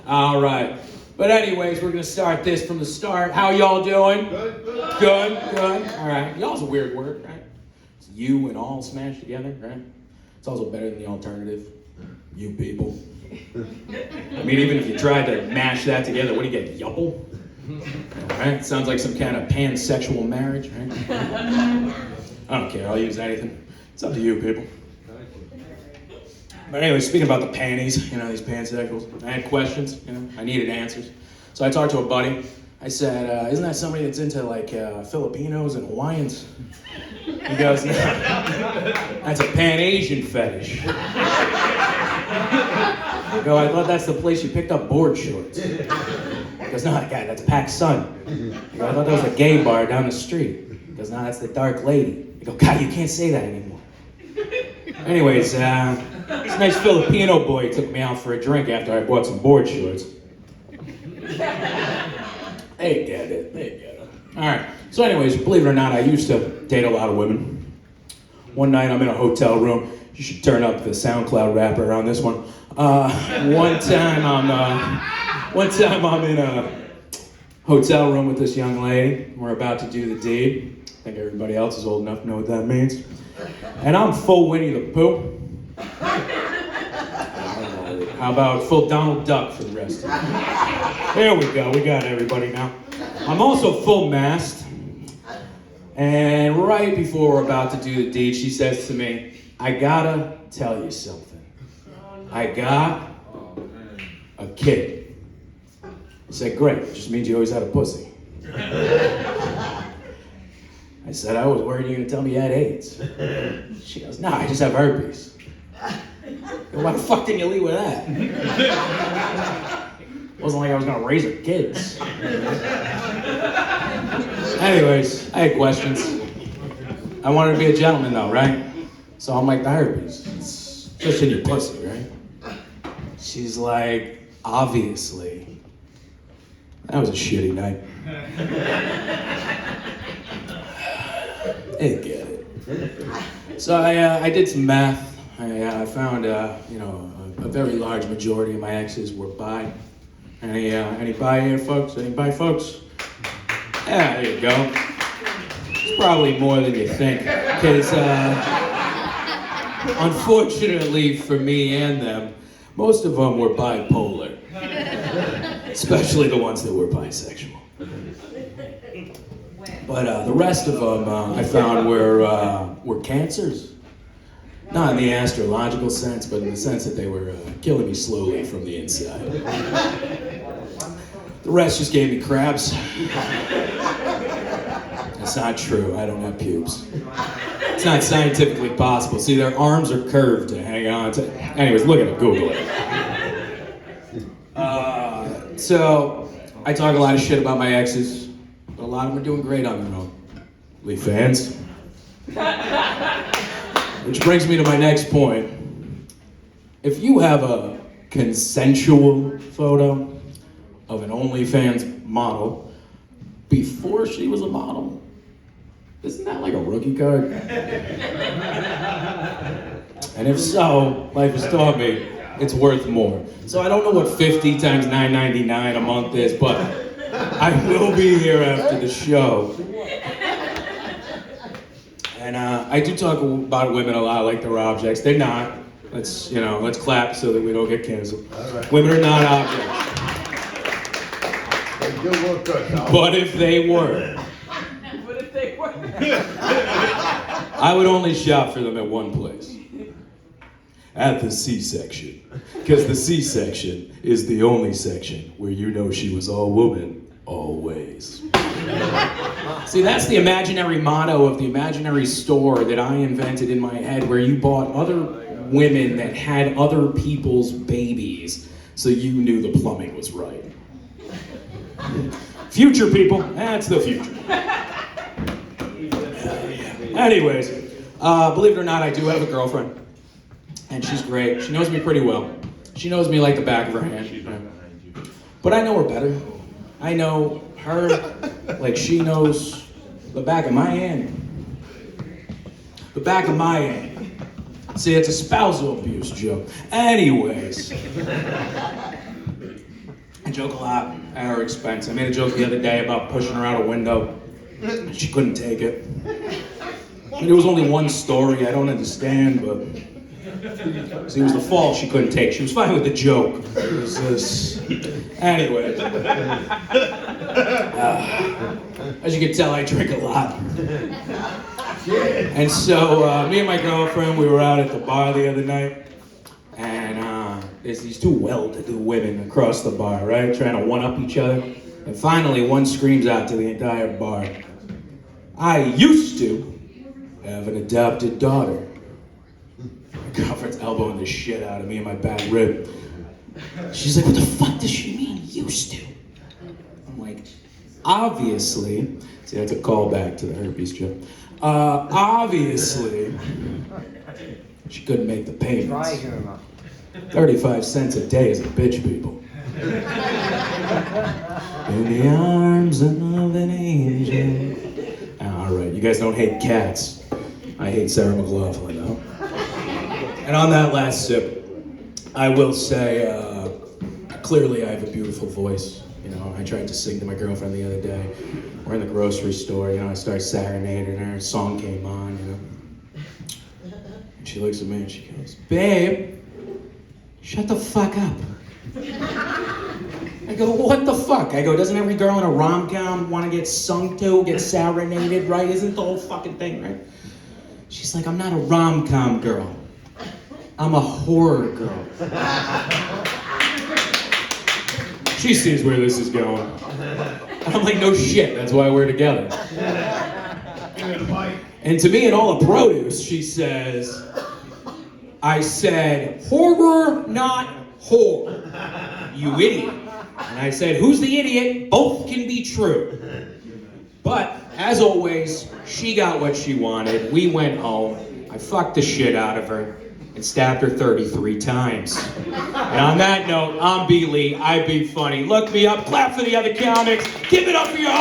All right. But anyways, we're going to start this from the start. How y'all doing? Good. Good. All right. Y'all's a weird word, right? It's you and all smashed together, right? It's also better than the alternative. You people. I mean, even if you tried to mash that together, what do you get, yuple? Right? Sounds like some kind of pansexual marriage, right? I don't care, I'll use anything. It's up to you, people. But anyway, speaking about the panties, these pansexuals, I had questions, I needed answers. So I talked to a buddy. I said, isn't that somebody that's into like Filipinos and Hawaiians? He goes, no, that's a Pan-Asian fetish. I go, I thought that's the place you picked up board shorts. He goes, no, guy, that's Pac's son. I go, I thought that was a gay bar down the street. He goes, no, that's the Dark Lady. I go, God, you can't say that anymore. Anyways, this nice Filipino boy took me out for a drink after I bought some board shorts. They get it. All right, so anyways, believe it or not, I used to date a lot of women. One night I'm in a hotel room. You should turn up the SoundCloud rapper on this one. One time I'm in a hotel room with this young lady. We're about to do the deed. I think everybody else is old enough to know what that means. And I'm full Winnie the Pooh. How about full Donald Duck for the rest of it? There we go, we got everybody now. I'm also full masked. And right before we're about to do the deed, she says to me, I gotta tell you something. I got a kid. I said, great, it just means you always had a pussy. I said, I was worried you were gonna tell me you had AIDS. She goes, no, I just have herpes. Why the fuck didn't you leave with that? It wasn't like I was gonna raise her kids. Anyways, I had questions. I wanted to be a gentleman though, right? So I'm like, the herpes, it's just in your pussy, right? She's like, obviously. That was a shitty night. I get it. So I did some math. I found, a very large majority of my exes were bi. Any bi here, folks? Any bi folks? Yeah, there you go. It's probably more than you think. Because, unfortunately for me and them, most of them were bipolar. Especially the ones that were bisexual. But the rest of them I found were cancers. Not in the astrological sense, but in the sense that they were killing me slowly from the inside. The rest just gave me crabs. That's not true, I don't have pubes. It's not scientifically possible. See, their arms are curved to hang on to. Anyways, look at it, Google it. So, I talk a lot of shit about my exes, but a lot of them are doing great on their own. We fans? Which brings me to my next point. If you have a consensual photo of an OnlyFans model before she was a model, isn't that like a rookie card? And if so, life has taught me it's worth more. So I don't know what 50 times $9.99 a month is, but I will be here after the show. And I do talk about women a lot like they're objects. They're not. Let's clap so that we don't get canceled. Right. Women are not objects. They do look good, though. But if they were, I would only shop for them at one place. At the C-section. Because the C-section is the only section where you know she was all woman, always. See, that's the imaginary motto of the imaginary store that I invented in my head, where you bought other women that had other people's babies, so you knew the plumbing was right. Future people, that's the future. Anyways, believe it or not, I do have a girlfriend. And she's great. She knows me pretty well. She knows me like the back of her hand. But I know her better. I know her like she knows the back of my hand. The back of my hand. See, it's a spousal abuse joke. Anyways, I joke a lot at her expense. I made a joke the other day about pushing her out a window. She couldn't take it. I mean, it was only one story, I don't understand, but see, it was the fall she couldn't take. She was fine with the joke. It was this. Anyway. As you can tell, I drink a lot. And so, me and my girlfriend, we were out at the bar the other night, and there's these two well-to-do women across the bar, right? Trying to one-up each other. And finally, one screams out to the entire bar, "I used to have an adopted daughter." My girlfriend's elbowing the shit out of me in my back rib. She's like, "What the fuck does she mean, used to?" I'm like, obviously, see, that's a callback to the herpes joke. Obviously, she couldn't make the payments. 35 cents a day is a bitch, people. In the arms of an angel. All right, you guys don't hate cats. I hate Sarah McLachlan, though. And on that last sip, I will say, clearly I have a beautiful voice. You know, I tried to sing to my girlfriend the other day. We're in the grocery store, you know, I started serenading her, a song came on, you know. And she looks at me and she goes, "Babe, shut the fuck up." I go, "What the fuck?" I go, "Doesn't every girl in a rom-com want to get sung to, get serenaded, right? Isn't the whole fucking thing, right?" She's like, "I'm not a rom-com girl. I'm a horror girl." She sees where this is going. I'm like, "No shit, that's why we're together." And to me, in all the produce, she says, "I said horror, not whore, you idiot." And I said, "Who's the idiot? Both can be true." But, as always, she got what she wanted. We went home. I fucked the shit out of her and stabbed her 33 times. And on that note, I'm B. Lee. I be funny. Look me up. Clap for the other comics. Give it up for your